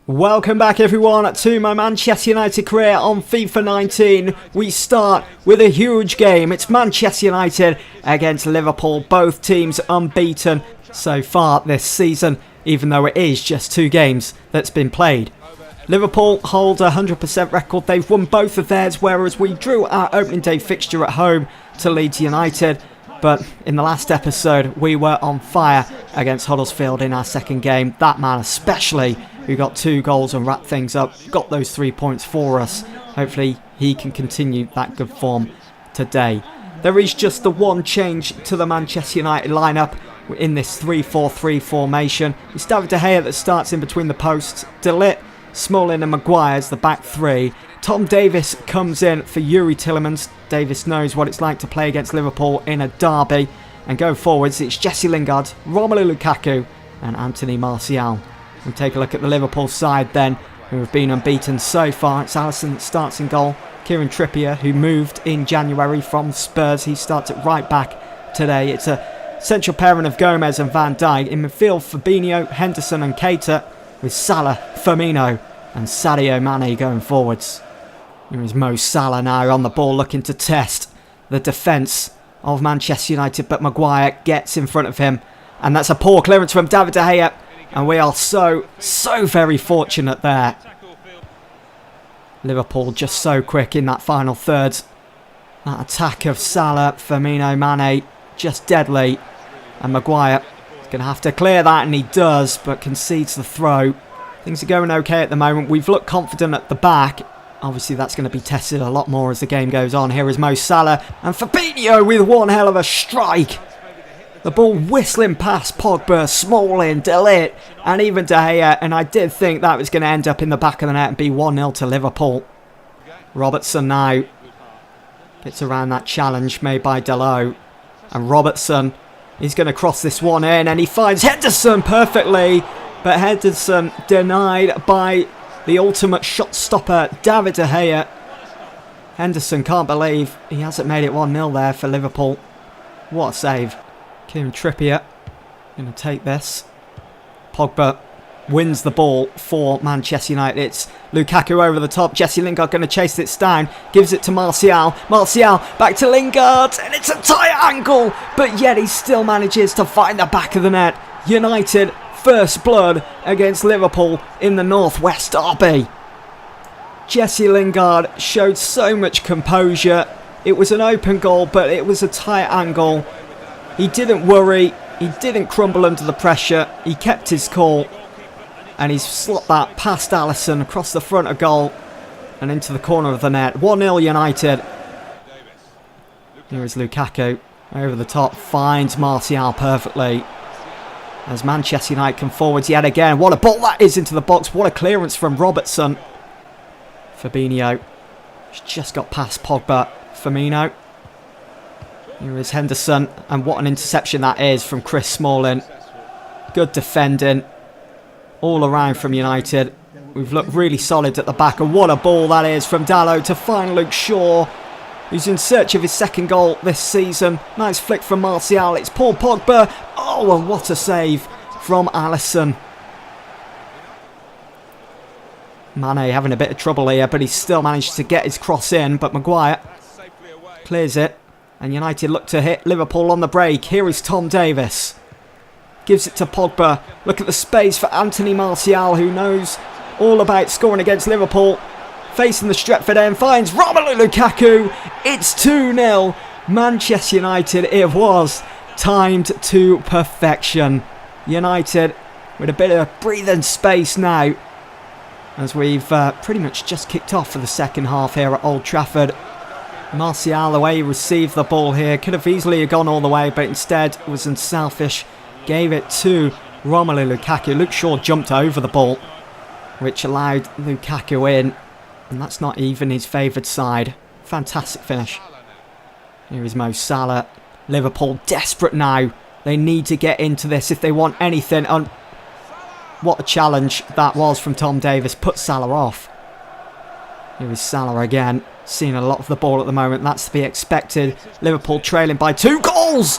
Welcome back everyone to my Manchester United career on FIFA 19. We start with a huge game. It's Manchester United against Liverpool. Both teams unbeaten so far this season, even though it is just 2 games that's been played. Liverpool hold a 100% record. They've won both of theirs, whereas we drew our opening day fixture at home to Leeds United. But in the last episode, we were on fire against Huddersfield in our second game. That man especially, who got 2 goals and wrapped things up, got those 3 points for us. Hopefully he can continue that good form today. There is just the one change to the Manchester United lineup in this 3-4-3 formation. It's David De Gea that starts in between the posts. De Ligt, Smalling and Maguire's the back 3. Tom Davies comes in for Yuri Tielemans. Davies knows what it's like to play against Liverpool in a derby. And going forwards, it's Jesse Lingard, Romelu Lukaku and Anthony Martial. We'll take a look at the Liverpool side then, who have been unbeaten so far. It's Alisson that starts in goal. Kieran Trippier, who moved in January from Spurs, he starts at right back today. It's a central pairing of Gomez and Van Dijk. In midfield, Fabinho, Henderson and Keita, with Salah, Firmino and Sadio Mane going forwards. Here is Mo Salah now on the ball, looking to test the defence of Manchester United, but Maguire gets in front of him, and that's a poor clearance from David De Gea, and we are so very fortunate there. Liverpool just so quick in that final third. That attack of Salah, Firmino, Mane, just deadly, and Maguire is going to have to clear that, and he does, but concedes the throw. Things are going okay at the moment. We've looked confident at the back. Obviously that's going to be tested a lot more as the game goes on. Here is Mo Salah and Fabinho with one hell of a strike. The ball whistling past Pogba, Smalling, De Ligt and even De Gea, and I did think that was going to end up in the back of the net and be 1-0 to Liverpool. Robertson now gets around that challenge made by Dalot, and Robertson is going to cross this one in, and he finds Henderson perfectly, but Henderson denied by the ultimate shot stopper, David De Gea. Henderson can't believe he hasn't made it 1-0 there for Liverpool. What a save. Kieran Trippier going to take this. Pogba wins the ball for Manchester United. It's Lukaku over the top. Jesse Lingard going to chase this down. Gives it to Martial. Martial back to Lingard. And it's a tight angle. But yet he still manages to find the back of the net. United first blood against Liverpool in the Northwest Derby. Jesse Lingard showed so much composure. It was an open goal, but it was a tight angle. He didn't worry. He didn't crumble under the pressure. He kept his cool. And he's slopped that past Alisson across the front of goal and into the corner of the net. 1-0 United. Here is Lukaku over the top. Finds Martial perfectly. As Manchester United come forwards yet again. What a ball that is into the box. What a clearance from Robertson. Fabinho. He's just got past Pogba. Firmino. Here is Henderson. And what an interception that is from Chris Smalling. Good defending. All around from United. We've looked really solid at the back. And what a ball that is from Dalot to find Luke Shaw, who's in search of his second goal this season. Nice flick from Martial. It's Paul Pogba. Oh, and what a save from Alisson. Mane having a bit of trouble here, but he's still managed to get his cross in. But Maguire clears it. And United look to hit Liverpool on the break. Here is Tom Davies. Gives it to Pogba. Look at the space for Anthony Martial, who knows all about scoring against Liverpool. Facing the Stretford end, finds Romelu Lukaku. It's 2-0. Manchester United, it was timed to perfection. United with a bit of breathing space now, as we've pretty much just kicked off for the second half here at Old Trafford. Martial, the way he received the ball here, could have easily gone all the way, but instead was unselfish. Gave it to Romelu Lukaku. Luke Shaw jumped over the ball, which allowed Lukaku in. And that's not even his favoured side. Fantastic finish. Here is Mo Salah. Liverpool desperate now. They need to get into this if they want anything. And what a challenge that was from Tom Davies. Put Salah off. Here is Salah again. Seeing a lot of the ball at the moment. That's to be expected. Liverpool trailing by 2 goals.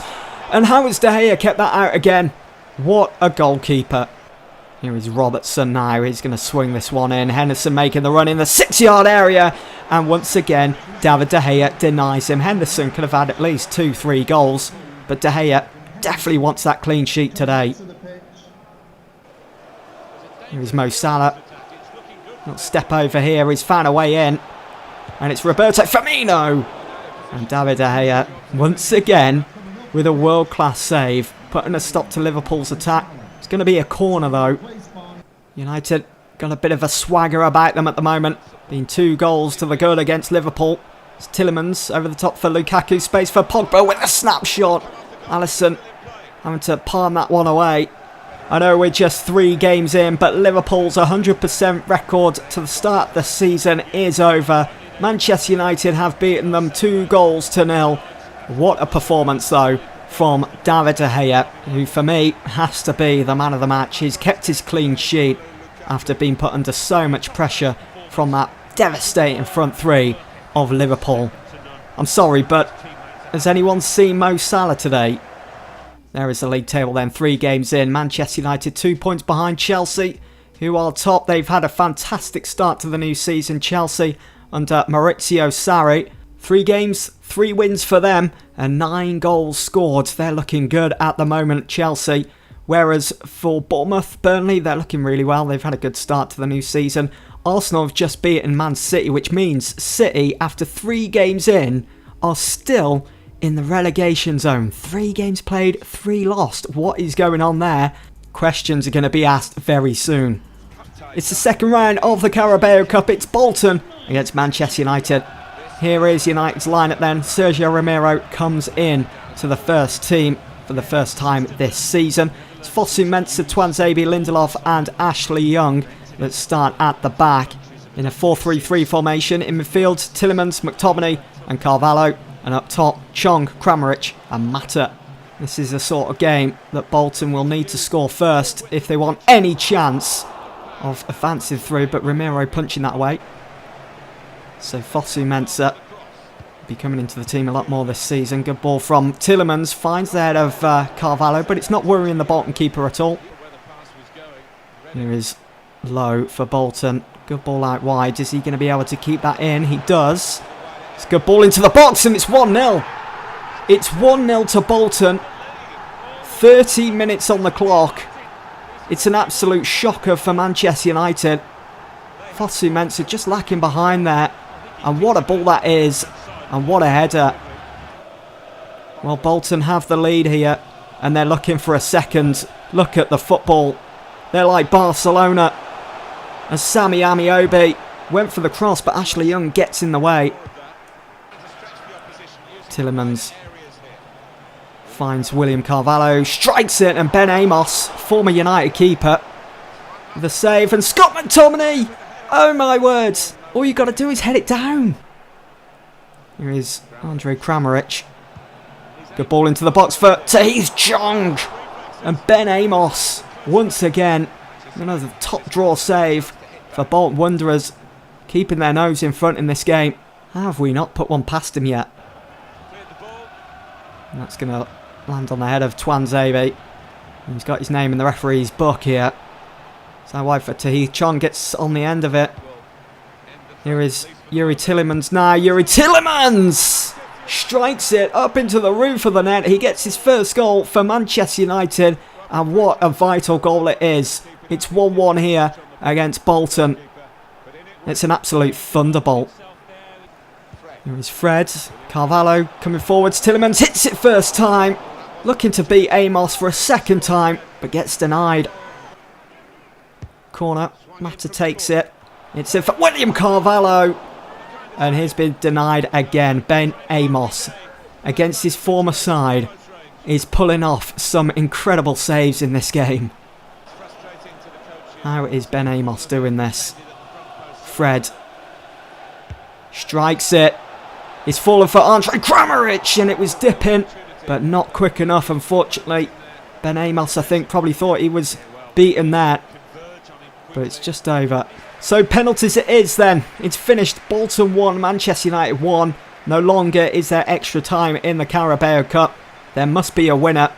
And how has De Gea kept that out again? What a goalkeeper. Here is Robertson now. He's going to swing this one in. Henderson making the run in the 6-yard area. And once again, David De Gea denies him. Henderson could have had at least 2-3 goals. But De Gea definitely wants that clean sheet today. Here is Mo Salah. Little step over here. He's found a way in. And it's Roberto Firmino. And David De Gea, once again, with a world-class save, putting a stop to Liverpool's attack. It's going to be a corner, though. United got a bit of a swagger about them at the moment. Being 2 goals to the good against Liverpool. It's Tielemans over the top for Lukaku. Space for Pogba with a snapshot. Alisson having to palm that one away. I know we're just 3 games in, but Liverpool's 100% record to the start of the season is over. Manchester United have beaten them 2-0. What a performance, though, from David De Gea, who for me has to be the man of the match. He's kept his clean sheet after being put under so much pressure from that devastating front 3 of Liverpool. I'm sorry, but has anyone seen Mo Salah today? There is the league table then, 3 games in. Manchester United 2 points behind Chelsea, who are top. They've had a fantastic start to the new season. Chelsea under Maurizio Sarri. 3 games, 3 wins for them, and 9 goals scored. They're looking good at the moment, Chelsea. Whereas for Bournemouth, Burnley, they're looking really well. They've had a good start to the new season. Arsenal have just beaten Man City, which means City, after 3 games in, are still in the relegation zone. 3 games played, 3 lost. What is going on there? Questions are going to be asked very soon. It's the second round of the Carabao Cup. It's Bolton against Manchester United. Here is United's lineup then. Sergio Romero comes in to the first team for the first time this season. It's Fosu Mensah, Tuanzebe, Lindelof and Ashley Young that start at the back in a 4-3-3 formation. In midfield, Tielemans, McTominay and Carvalho. And up top, Chong, Kramaric and Mata. This is the sort of game that Bolton will need to score first if they want any chance of advancing through. But Romero punching that away. So Fosu Mensah will be coming into the team a lot more this season. Good ball from Tielemans. Finds the head of Carvalho, but it's not worrying the Bolton keeper at all. Here is Lowe for Bolton. Good ball out wide. Is he going to be able to keep that in? He does. It's a good ball into the box and it's 1-0. It's 1-0 to Bolton. 30 minutes on the clock. It's an absolute shocker for Manchester United. Fosu Mensah just lacking behind there. And what a ball that is. And what a header. Well, Bolton have the lead here. And they're looking for a second. Look at the football. They're like Barcelona. And Sammy Amiobi went for the cross, but Ashley Young gets in the way. Tielemans finds William Carvalho, strikes it, and Ben Amos, former United keeper, with a save, and Scott McTominay! Oh my words! All you got to do is head it down. Here is Andre Kramaric. Good ball into the box for Tahith Chong. And Ben Amos, once again, another top draw save for Bolton Wanderers, keeping their nose in front in this game. How have we not put one past him yet? And that's going to land on the head of Tuanzebe. He's got his name in the referee's book here. So wide for Tahith Chong, gets on the end of it. Here is Yuri Tielemans now. Yuri Tielemans strikes it up into the roof of the net. He gets his first goal for Manchester United. And what a vital goal it is. It's 1-1 here against Bolton. It's an absolute thunderbolt. Here is Fred. Carvalho coming forwards. Tielemans hits it first time. Looking to beat Amos for a second time, but gets denied. Corner. Mata takes it. It's in for William Carvalho. And he's been denied again. Ben Amos, against his former side, is pulling off some incredible saves in this game. How is Ben Amos doing this? Fred strikes it. He's fallen for Andre Kramaric, and it was dipping, but not quick enough, unfortunately. Ben Amos, I think, probably thought he was beaten there, but it's just over. So penalties it is then. It's finished. Bolton 1, Manchester United 1. No longer is there extra time in the Carabao Cup. There must be a winner,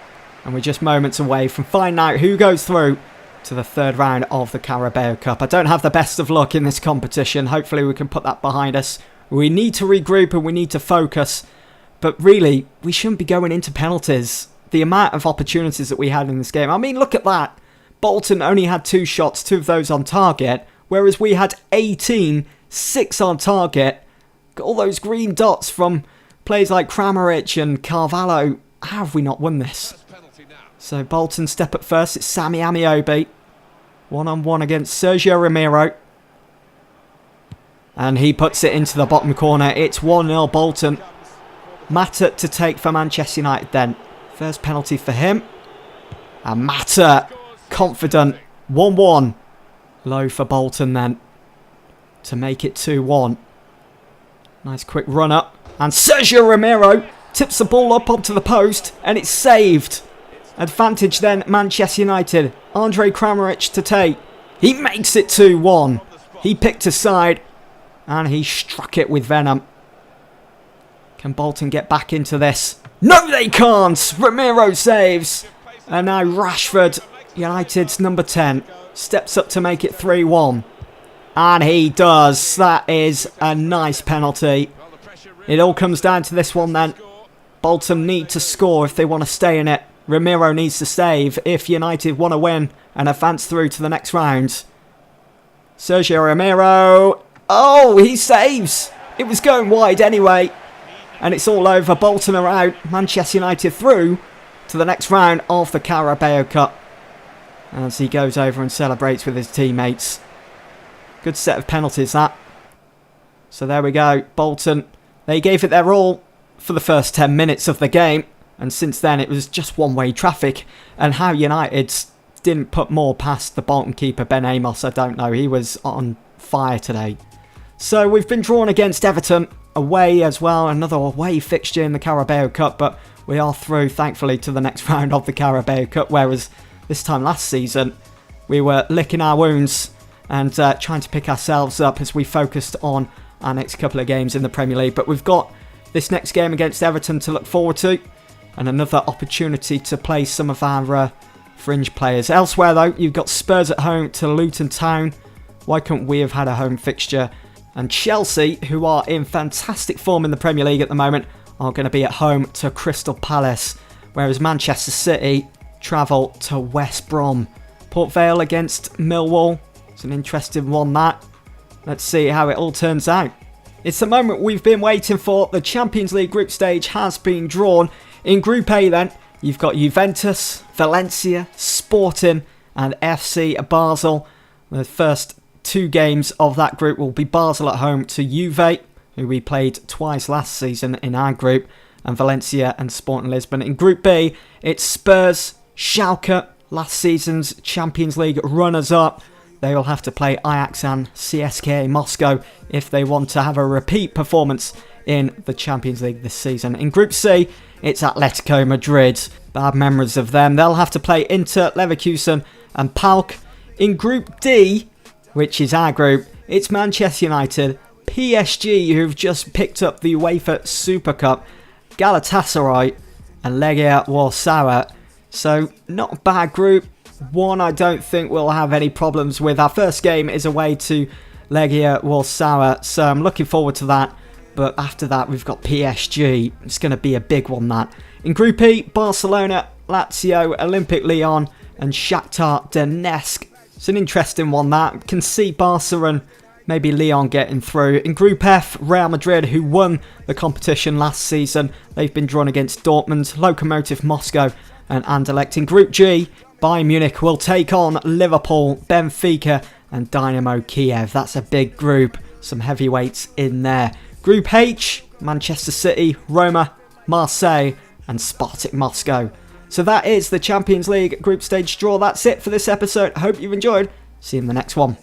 and we're just moments away from finding out who goes through to the third round of the Carabao Cup. I don't have the best of luck in this competition. Hopefully we can put that behind us. We need to regroup and we need to focus. But really, we shouldn't be going into penalties. The amount of opportunities that we had in this game. I mean, look at that. Bolton only had 2 shots, 2 of those on target. Whereas we had 18, 6 on target. Got all those green dots from players like Kramaric and Carvalho. How have we not won this? So Bolton step up first. It's Sammy Amiobi. 1-on-1 against Sergio Romero. And he puts it into the bottom corner. It's 1-0 Bolton. Mata to take for Manchester United then. First penalty for him. And Mata, confident. 1-1. Low for Bolton then. To make it 2-1. Nice quick run up. And Sergio Romero tips the ball up onto the post. And it's saved. Advantage then Manchester United. Andre Kramaric to take. He makes it 2-1. He picked a side. And he struck it with venom. Can Bolton get back into this? No, they can't. Romero saves. And now Rashford, United's number 10, steps up to make it 3-1. And he does. That is a nice penalty. It all comes down to this one then. Bolton need to score if they want to stay in it. Romero needs to save if United want to win and advance through to the next round. Sergio Romero. Oh, he saves. It was going wide anyway. And it's all over. Bolton are out. Manchester United through to the next round of the Carabao Cup. As he goes over and celebrates with his teammates. Good set of penalties, that. So there we go. Bolton, they gave it their all for the first 10 minutes of the game. And since then, it was just one-way traffic. And how United didn't put more past the Bolton keeper, Ben Amos, I don't know. He was on fire today. So we've been drawn against Everton away as well. Another away fixture in the Carabao Cup. But we are through, thankfully, to the next round of the Carabao Cup. Whereas this time last season, we were licking our wounds and trying to pick ourselves up as we focused on our next couple of games in the Premier League. But we've got this next game against Everton to look forward to. And another opportunity to play some of our fringe players. Elsewhere, though, you've got Spurs at home to Luton Town. Why couldn't we have had a home fixture? And Chelsea, who are in fantastic form in the Premier League at the moment, are going to be at home to Crystal Palace. Whereas Manchester City travel to West Brom. Port Vale against Millwall. It's an interesting one, that. Let's see how it all turns out. It's the moment we've been waiting for. The Champions League group stage has been drawn. In Group A then, you've got Juventus, Valencia, Sporting and FC Basel. The first 2 games of that group will be Basel at home to Juve, who we played twice last season in our group, and Valencia and Sporting Lisbon. In Group B, it's Spurs, Schalke, last season's Champions League runners-up. They will have to play Ajax and CSKA Moscow if they want to have a repeat performance in the Champions League this season. In Group C, it's Atletico Madrid. Bad memories of them. They'll have to play Inter, Leverkusen and PAOK. In Group D, which is our group, it's Manchester United, PSG, who've just picked up the UEFA Super Cup, Galatasaray and Legia Warsaw. So, not a bad group. One I don't think we'll have any problems with. Our first game is away to Legia Warsaw, so I'm looking forward to that. But after that, we've got PSG. It's going to be a big one, that. In Group E, Barcelona, Lazio, Olympic Lyon and Shakhtar Donetsk. It's an interesting one, that. Can see Barca and maybe Lyon getting through. In Group F, Real Madrid, who won the competition last season. They've been drawn against Dortmund, Lokomotiv Moscow and Anderlecht. In Group G, Bayern Munich will take on Liverpool, Benfica and Dynamo Kiev. That's a big group. Some heavyweights in there. Group H, Manchester City, Roma, Marseille and Spartak Moscow. So that is the Champions League group stage draw. That's it for this episode. I hope you've enjoyed. See you in the next one.